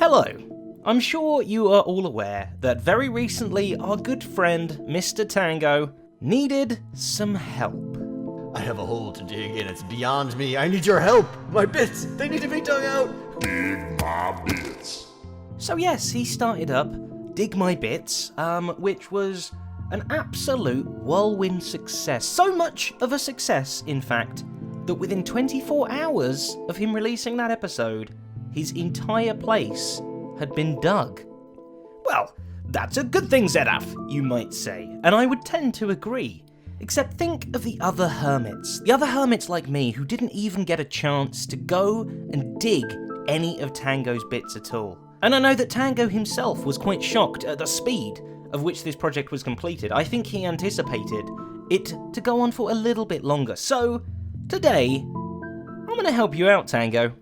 Hello. I'm sure you are all aware that very recently our good friend Mr. Tango needed some help. I have a hole to dig and it's beyond me. I need your help. My bits, they need to be dug out. Dig my bits. So yes, he started up Dig My Bits, which was an absolute whirlwind success. So much of a success, in fact, that within 24 hours of him releasing that episode, his entire place had been dug. Well, that's a good thing, Zedaph, you might say, and I would tend to agree. Except think of the other hermits. The other hermits like me who didn't even get a chance to go and dig any of Tango's bits at all. And I know that Tango himself was quite shocked at the speed of which this project was completed. I think he anticipated it to go on for a little bit longer. So, today, I'm going to help you out, Tango.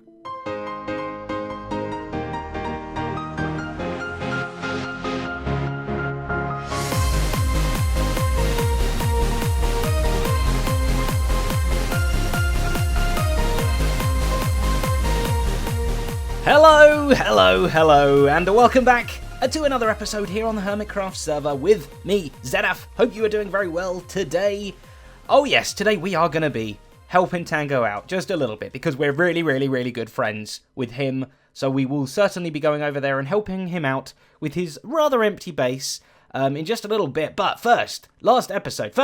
Hello, and welcome back to another episode here on the Hermitcraft server with me, Zedaph. Hope you are doing very well today. Oh yes, today we are going to be helping Tango out just a little bit because we're really good friends with him. So we will certainly be going over there and helping him out with his rather empty base in just a little bit. But first, last episode,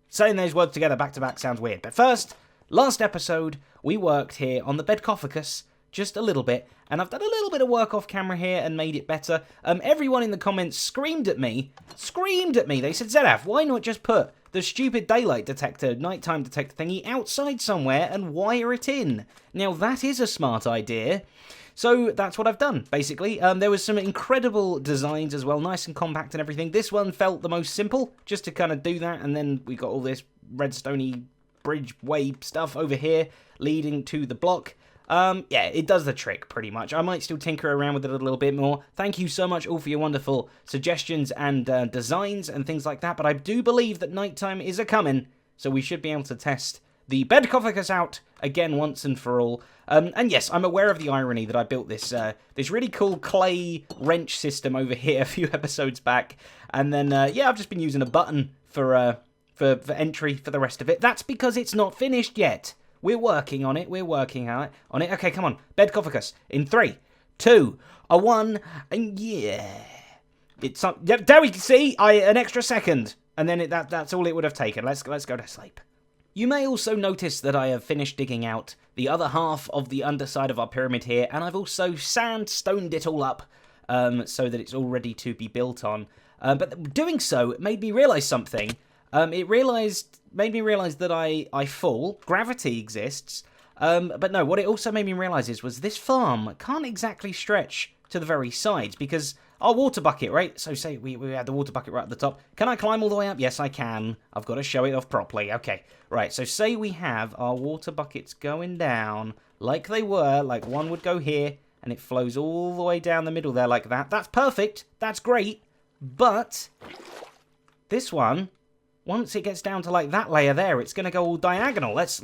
saying those words together back to back sounds weird. But first, last episode, we worked here on the bed Caucus just a little bit, and I've done a little bit of work off camera here and made it better. Everyone in the comments screamed at me. They said, Zedaph, why not just put the stupid daylight detector, nighttime detector thingy outside somewhere and wire it in? Now, that is a smart idea. So that's what I've done, basically. There was some incredible designs as well, nice and compact and everything. This one felt the most simple, just to kind of do that, and then we got all this redstone-y bridgeway stuff over here leading to the block. Yeah, it does the trick, pretty much. I might still tinker around with it a little bit more. Thank you so much all for your wonderful suggestions and designs and things like that, but I do believe that nighttime is a-coming, so we should be able to test the bed Caucus out again once and for all. And yes, I'm aware of the irony that I built this really cool clay wrench system over here a few episodes back, and then, yeah, I've just been using a button for entry for the rest of it. That's because it's not finished yet. We're working on it. Okay, come on. Bed Caucus. In 3, 2, 1, and yeah. There we see. An extra second. And then that's all it would have taken. Let's go to sleep. You may also notice that I have finished digging out the other half of the underside of our pyramid here. And I've also sandstoned it all up so that it's all ready to be built on. But doing so made me realise something. Made me realise that I fall. Gravity exists. But no, what it also made me realise was this farm can't exactly stretch to the very sides because our water bucket, right? So say we have the water bucket right at the top. Can I climb all the way up? Yes, I can. I've got to show it off properly. Okay, right. So say we have our water buckets going down like they were, like one would go here, and it flows all the way down the middle there like that. That's perfect. That's great. But this one, once it gets down to like that layer there, it's going to go all diagonal. Let's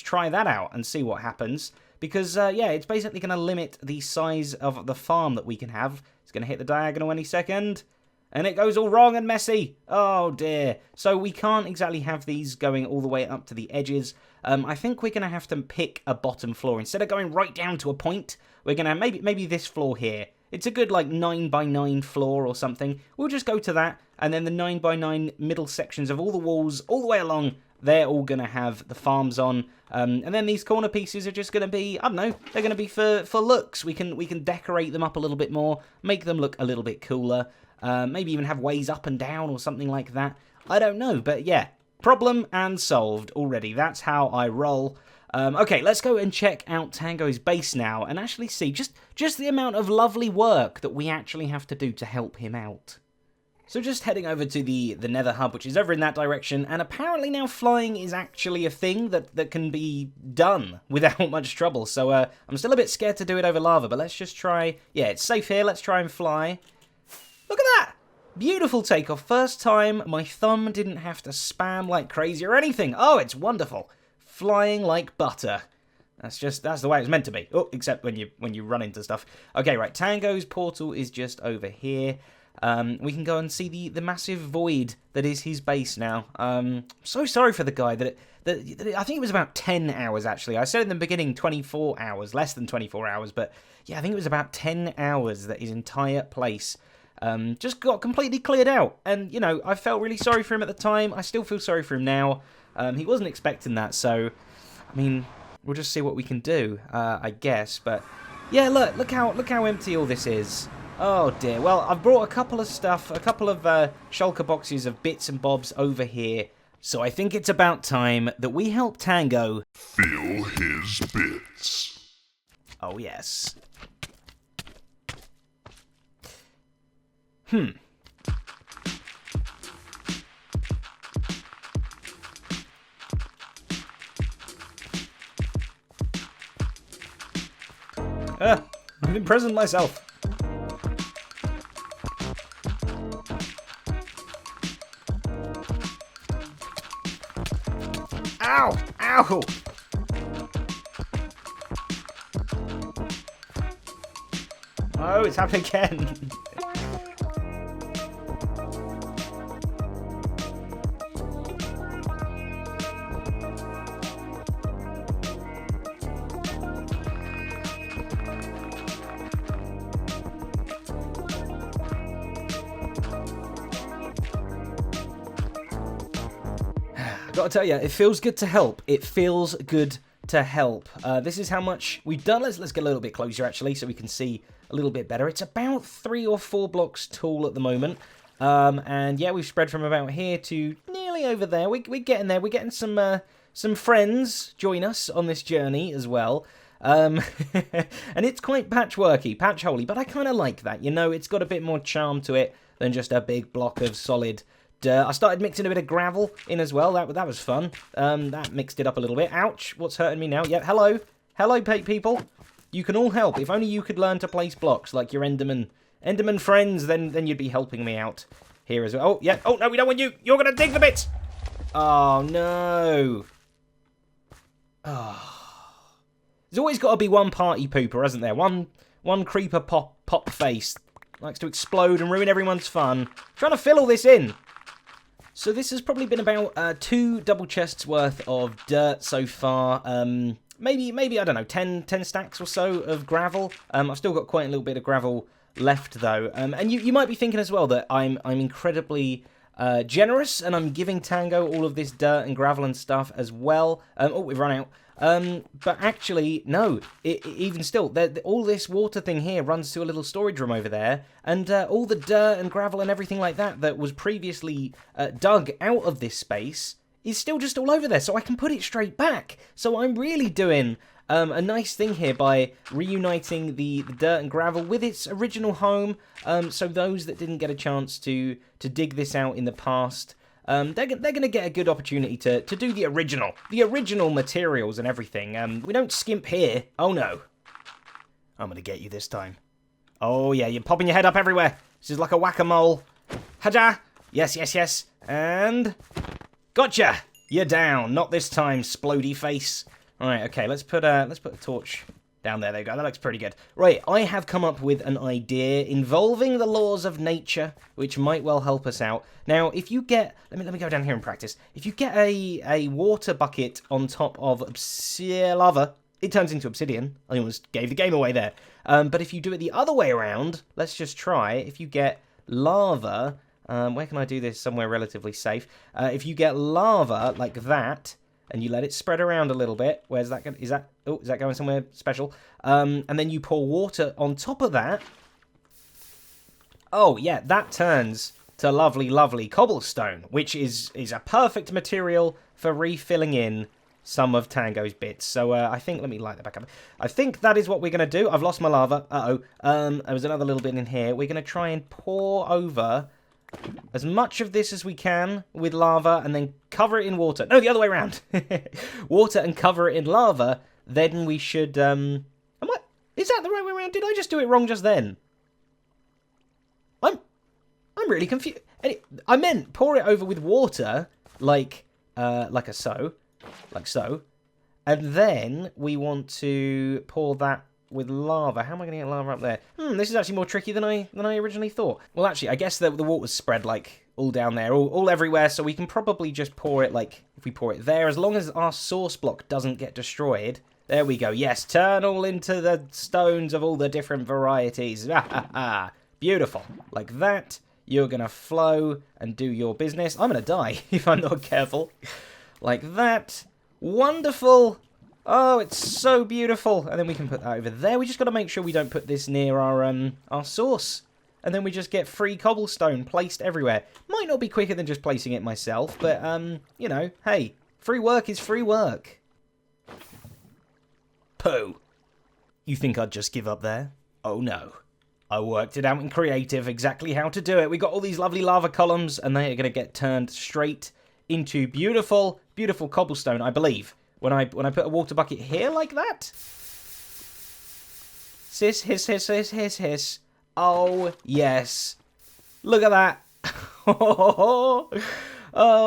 try that out and see what happens. Because, yeah, it's basically going to limit the size of the farm that we can have. It's going to hit the diagonal any second. And it goes all wrong and messy. Oh, dear. So we can't exactly have these going all the way up to the edges. I think we're going to have to pick a bottom floor. Instead of going right down to a point, we're going to maybe this floor here. It's a good, like, 9x9 floor or something. We'll just go to that, and then the 9x9 middle sections of all the walls, all the way along, they're all going to have the farms on. And then these corner pieces are just going to be, I don't know, they're going to be for looks. We can decorate them up a little bit more, make them look a little bit cooler. Maybe even have ways up and down or something like that. I don't know, but yeah, problem and solved already. That's how I roll. Okay, let's go and check out Tango's base now and actually see just the amount of lovely work that we actually have to do to help him out. So just heading over to the Nether Hub, which is over in that direction, and apparently now flying is actually a thing that can be done without much trouble. So I'm still a bit scared to do it over lava, but let's just try. Yeah, it's safe here. Let's try and fly. Look at that! Beautiful takeoff. First time my thumb didn't have to spam like crazy or anything. Oh, it's wonderful. Flying like butter. That's the way it's meant to be. Oh, except when you run into stuff. Okay, right. Tango's portal is just over here. We can go and see the massive void that is his base now. So sorry for the guy that I think it was about 10 hours actually. I said in the beginning 24 hours, less than 24 hours, but yeah, I think it was about 10 hours that his entire place just got completely cleared out. And, you know, I felt really sorry for him at the time. I still feel sorry for him now. He wasn't expecting that, so, I mean, we'll just see what we can do, I guess. But, yeah, look how empty all this is. Oh, dear. Well, I've brought a couple of stuff, a couple of shulker boxes of bits and bobs over here. So I think it's about time that we help Tango Feel his bits. Oh, yes. I've imprisoned myself. Ow! Ow! Oh, it's happening again. Gotta tell you, it feels good to help. It feels good to help. This is how much we've done. Let's get a little bit closer, actually, so we can see a little bit better. It's about 3 or 4 blocks tall at the moment. And yeah, we've spread from about here to nearly over there. We're getting there. We're getting some friends join us on this journey as well. And it's quite patchworky, patch-holy, but I kind of like that. You know, it's got a bit more charm to it than just a big block of solid dirt. I started mixing a bit of gravel in as well. That was fun. That mixed it up a little bit. Ouch, what's hurting me now? Yep, hello. Hello, people. You can all help. If only you could learn to place blocks like your Enderman friends, then you'd be helping me out here as well. Oh, yeah. Oh, no, we don't want you. You're going to dig the bits. Oh, no. Oh. There's always got to be one party pooper, hasn't there? One creeper pop face. Likes to explode and ruin everyone's fun. Trying to fill all this in. So this has probably been about 2 double chests worth of dirt so far. Maybe I don't know, 10 stacks or so of gravel. I've still got quite a little bit of gravel left though. And you might be thinking as well that I'm incredibly generous and I'm giving Tango all of this dirt and gravel and stuff as well. Oh, we've run out. But actually, no, even still, all this water thing here runs to a little storage room over there, and all the dirt and gravel and everything like that was previously dug out of this space is still just all over there, so I can put it straight back. So I'm really doing a nice thing here by reuniting the dirt and gravel with its original home, so those that didn't get a chance to dig this out in the past, they're going to get a good opportunity to do the original materials and everything. We don't skimp here. Oh, no. I'm going to get you this time. Oh, yeah, you're popping your head up everywhere. This is like a whack-a-mole. Haja! Yes, yes, yes. And... gotcha! You're down. Not this time, splody face. All right, okay, let's put a torch down there. There you go. That looks pretty good. Right, I have come up with an idea involving the laws of nature, which might well help us out. Now, if you get... Let me go down here and practice. If you get a water bucket on top of lava, it turns into obsidian. I almost gave the game away there. But if you do it the other way around, let's just try. If you get lava... where can I do this somewhere relatively safe? If you get lava like that... and you let it spread around a little bit. Where's that going? Is that going somewhere special? And then you pour water on top of that. Oh, yeah, that turns to lovely, lovely cobblestone, which is a perfect material for refilling in some of Tango's bits. So I think, let me light that back up. I think that is what we're going to do. I've lost my lava. There was another little bit in here. We're going to try and pour over as much of this as we can with lava and then cover it in water. No, the other way around. Water and cover it in lava. Then we should... is that the right way around? Did I just do it wrong just then? I'm really confused. I meant pour it over with water like so. And then we want to pour that with lava. How am I going to get lava up there? This is actually more tricky than I originally thought. Well, actually, I guess the water's spread, like, all down there, all everywhere, so we can probably just pour it, like, if we pour it there, as long as our source block doesn't get destroyed. There we go. Yes, turn all into the stones of all the different varieties. Beautiful. Like that. You're going to flow and do your business. I'm going to die if I'm not careful. Like that. Wonderful. Oh, it's so beautiful. And then we can put that over there. We just got to make sure we don't put this near our source. And then we just get free cobblestone placed everywhere. Might not be quicker than just placing it myself, but, you know, hey, free work is free work. Pooh. You think I'd just give up there? Oh, no. I worked it out in creative exactly how to do it. We got all these lovely lava columns, and they are going to get turned straight into beautiful, beautiful cobblestone, I believe. When I put a water bucket here like that. Hiss, hiss, hiss, hiss, hiss, hiss. Oh, yes. Look at that. Oh,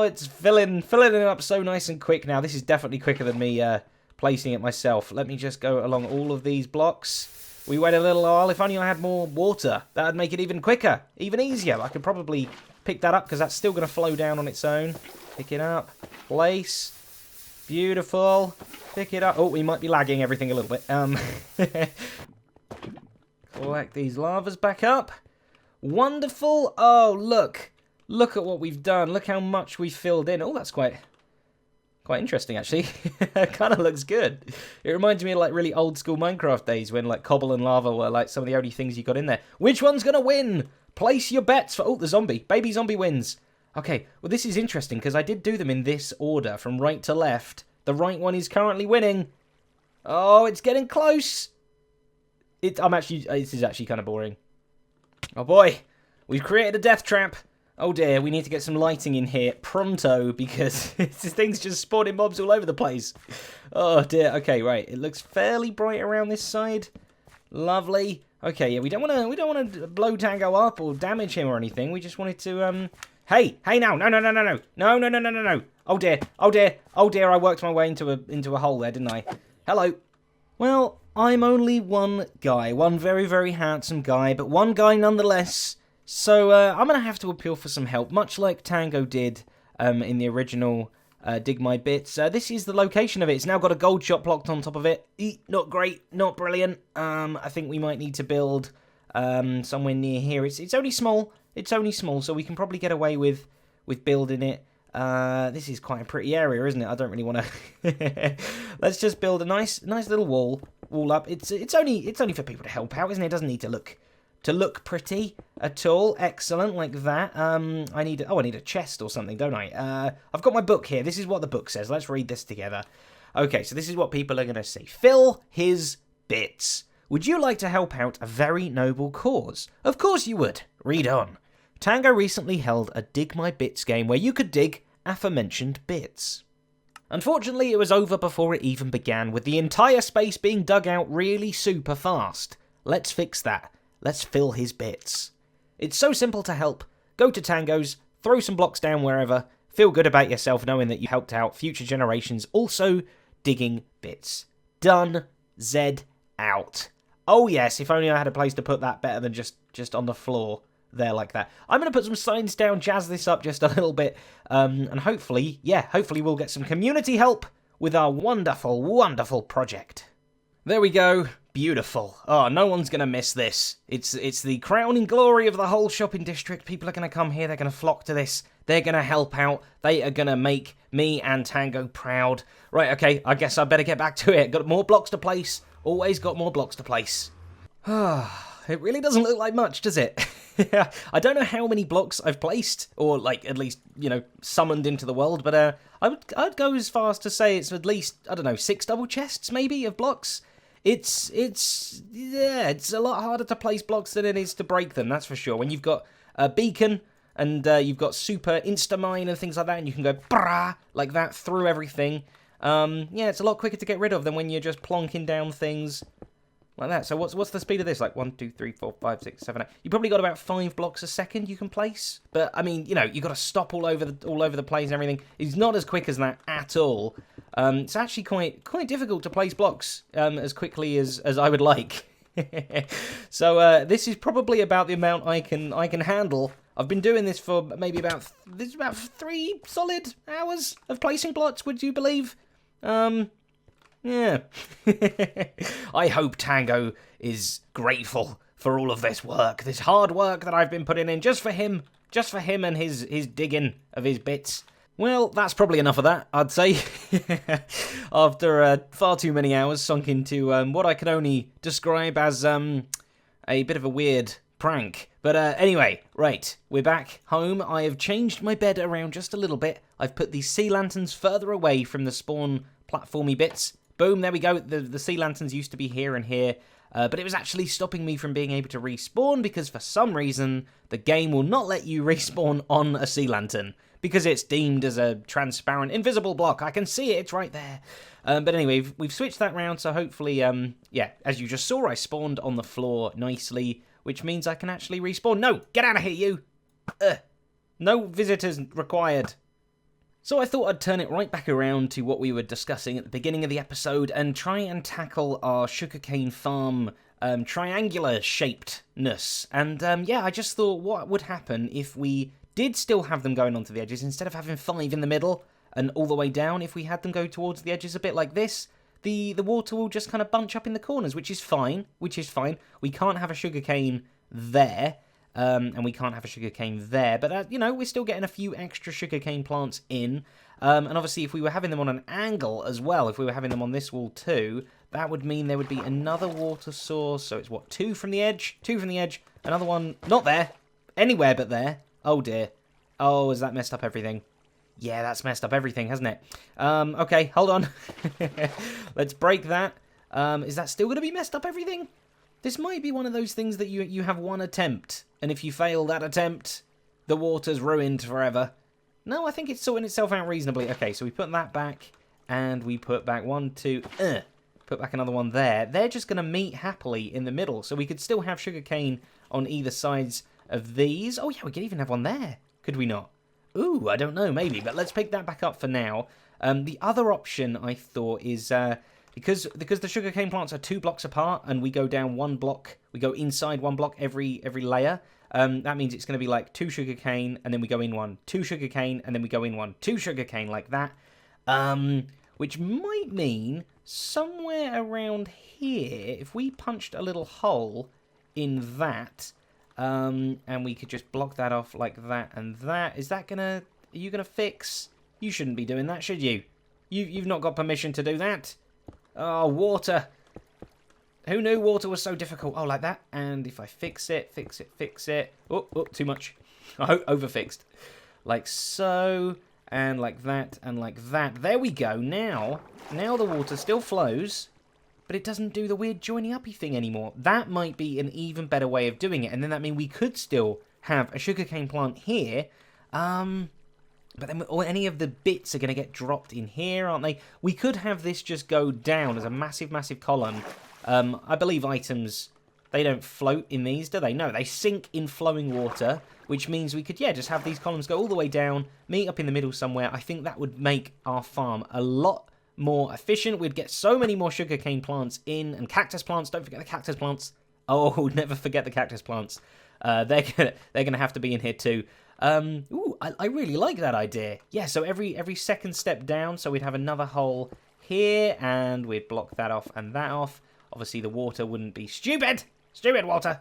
it's filling it up so nice and quick now. This is definitely quicker than me placing it myself. Let me just go along all of these blocks. We wait a little while. If only I had more water. That would make it even quicker, even easier. I could probably pick that up because that's still going to flow down on its own. Pick it up. Place. Beautiful. Pick it up. Oh, we might be lagging everything a little bit. Collect these lavas back up. Wonderful. Oh, look. Look at what we've done. Look how much we filled in. Oh, that's quite interesting, actually. It kind of looks good. It reminds me of, like, really old school Minecraft days when, like, cobble and lava were, like, some of the only things you got in there. Which one's going to win? Place your bets for... Oh, the zombie. Baby zombie wins. Okay, well, this is interesting because I did do them in this order, from right to left. The right one is currently winning. Oh, it's getting close. This is actually kind of boring. Oh, boy. We've created a death trap. Oh dear, we need to get some lighting in here pronto because this thing's just spawning mobs all over the place. Oh dear. Okay, right. It looks fairly bright around this side. Lovely. Okay, yeah, we don't want to blow Tango up or damage him or anything. We just wanted to Hey now. No. Oh dear. I worked my way into a hole there, didn't I? Hello. Well, I'm only one guy, one very, very handsome guy, but one guy nonetheless. So, I'm going to have to appeal for some help, much like Tango did in the original Dig My Bits. This is the location of it. It's now got a gold shop blocked on top of it. Not great, not brilliant. I think we might need to build somewhere near here. It's only small. It's only small, so we can probably get away with building it. This is quite a pretty area, isn't it? I don't really want to... Let's just build a nice little wall up. It's only for people to help out, isn't it? It doesn't need to look pretty at all. Excellent, like that. I need a chest or something, don't I? I've got my book here. This is what the book says. Let's read this together. Okay, so this is what people are going to see. Fill his bits. Would you like to help out a very noble cause? Of course you would. Read on. Tango recently held a Dig My Bits game where you could dig aforementioned bits. Unfortunately, it was over before it even began, with the entire space being dug out really super fast. Let's fix that. Let's fill his bits. It's so simple to help. Go to Tango's, throw some blocks down wherever, feel good about yourself knowing that you helped out future generations also digging bits. Done. Zed out. Oh yes, if only I had a place to put that better than just on the floor there like that. I'm going to put some signs down, jazz this up just a little bit, and hopefully we'll get some community help with our wonderful, wonderful project. There we go. Beautiful. Oh, no one's going to miss this. It's the crowning glory of the whole shopping district. People are going to come here. They're going to flock to this. They're going to help out. They are going to make me and Tango proud. Right, okay, I guess I better get back to it. Got more blocks to place. Always got more blocks to place. It really doesn't look like much, does it? I don't know how many blocks I've placed, or like at least, summoned into the world, but I'd go as far as to say it's at least, I don't know, 6 double chests maybe of blocks. It's a lot harder to place blocks than it is to break them, that's for sure. When you've got a beacon and you've got super insta-mine and things like that, and you can go brah like that through everything. It's a lot quicker to get rid of than when you're just plonking down things like that. So what's the speed of this? Like 1, 2, 3, 4, 5, 6, 7, 8. You probably got about 5 blocks a second you can place. But I mean, you got to stop all over the place and everything. It's not as quick as that at all. It's actually quite difficult to place blocks as quickly as I would like. So this is probably about the amount I can handle. I've been doing this for maybe about 3 solid hours of placing blocks. Would you believe? Yeah. I hope Tango is grateful for all of this work, this hard work that I've been putting in just for him and his digging of his bits. Well, that's probably enough of that, I'd say. After far too many hours sunk into what I can only describe as a bit of a weird prank. But anyway, right, we're back home. I have changed my bed around just a little bit. I've put these sea lanterns further away from the spawn platformy bits. Boom, there we go. The sea lanterns used to be here and here. But it was actually stopping me from being able to respawn because for some reason the game will not let you respawn on a sea lantern because it's deemed as a transparent, invisible block. I can see it, it's right there. But anyway, we've switched that round, so hopefully, yeah, as you just saw, I spawned on the floor nicely, which means I can actually respawn. No, get out of here, you! No visitors required. So I thought I'd turn it right back around to what we were discussing at the beginning of the episode and try and tackle our sugarcane farm triangular shapedness. And yeah, I just thought what would happen if we did still have them going onto the edges instead of having 5 in the middle and all the way down. If we had them go towards the edges a bit like this, the water will just kind of bunch up in the corners, which is fine. We can't have a sugarcane there. And we can't have a sugarcane there, but you know, we're still getting a few extra sugarcane plants in, and obviously if we were having them on an angle as well, if we were having them on this wall too, that would mean there would be another water source, so it's what, 2 from the edge, another one, not there, anywhere but there. Oh dear. Oh, has that messed up everything? Yeah, that's messed up everything, hasn't it? Okay, hold on. Let's break that. Is that still going to be messed up everything? This might be one of those things that you have one attempt, and if you fail that attempt, the water's ruined forever. No, I think it's sorting itself out reasonably. Okay, so we put that back, and we put back 1, 2, put back another one there. They're just going to meet happily in the middle, so we could still have sugarcane on either sides of these. Oh yeah, we could even have one there, could we not? Ooh, I don't know, maybe, but let's pick that back up for now. The other option, I thought, is... Because the sugarcane plants are 2 blocks apart, and we go down 1 block, we go inside 1 block every layer. That means it's going to be like 2 sugarcane, and then we go in 1, 2 sugarcane, and then we go in 1, 2 sugarcane, like that. Which might mean somewhere around here, if we punched a little hole in that, and we could just block that off like that and that. Is that gonna? Are you gonna fix? You shouldn't be doing that, should you? You've not got permission to do that. Oh, water. Who knew water was so difficult? Oh, like that. And if I fix it. Oh, too much. Overfixed. Like so. And like that. And like that. There we go. Now the water still flows. But it doesn't do the weird joining uppy thing anymore. That might be an even better way of doing it. And then that means we could still have a sugarcane plant here. But then any of the bits are going to get dropped in here, aren't they? We could have this just go down as a massive, massive column. I believe items, they don't float in these, do they? No, they sink in flowing water, which means we could, yeah, just have these columns go all the way down, meet up in the middle somewhere. I think that would make our farm a lot more efficient. We'd get so many more sugarcane plants in, and cactus plants. Don't forget the cactus plants. Oh, never forget the cactus plants. They're gonna have to be in here too. Ooh, I really like that idea. Yeah, so every second step down, so we'd have another hole here, and we'd block that off and that off. Obviously, the water wouldn't be stupid water.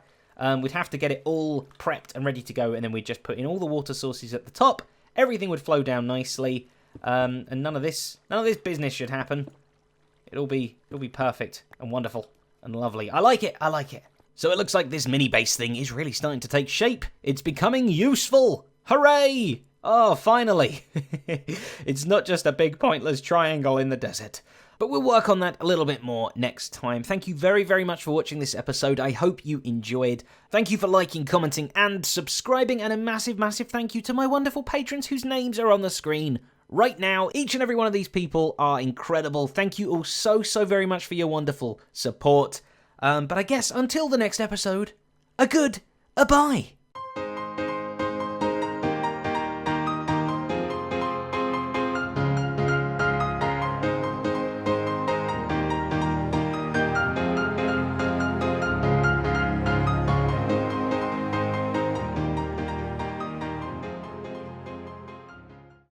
We'd have to get it all prepped and ready to go, and then we'd just put in all the water sources at the top. Everything would flow down nicely, and none of this business should happen. It'll be perfect and wonderful and lovely. I like it. So it looks like this mini base thing is really starting to take shape. It's becoming useful. Hooray! Oh, finally. It's not just a big pointless triangle in the desert. But we'll work on that a little bit more next time. Thank you very, very much for watching this episode. I hope you enjoyed. Thank you for liking, commenting, and subscribing. And a massive, massive thank you to my wonderful patrons whose names are on the screen right now. Each and every one of these people are incredible. Thank you all so, so very much for your wonderful support. But I guess until the next episode, a bye.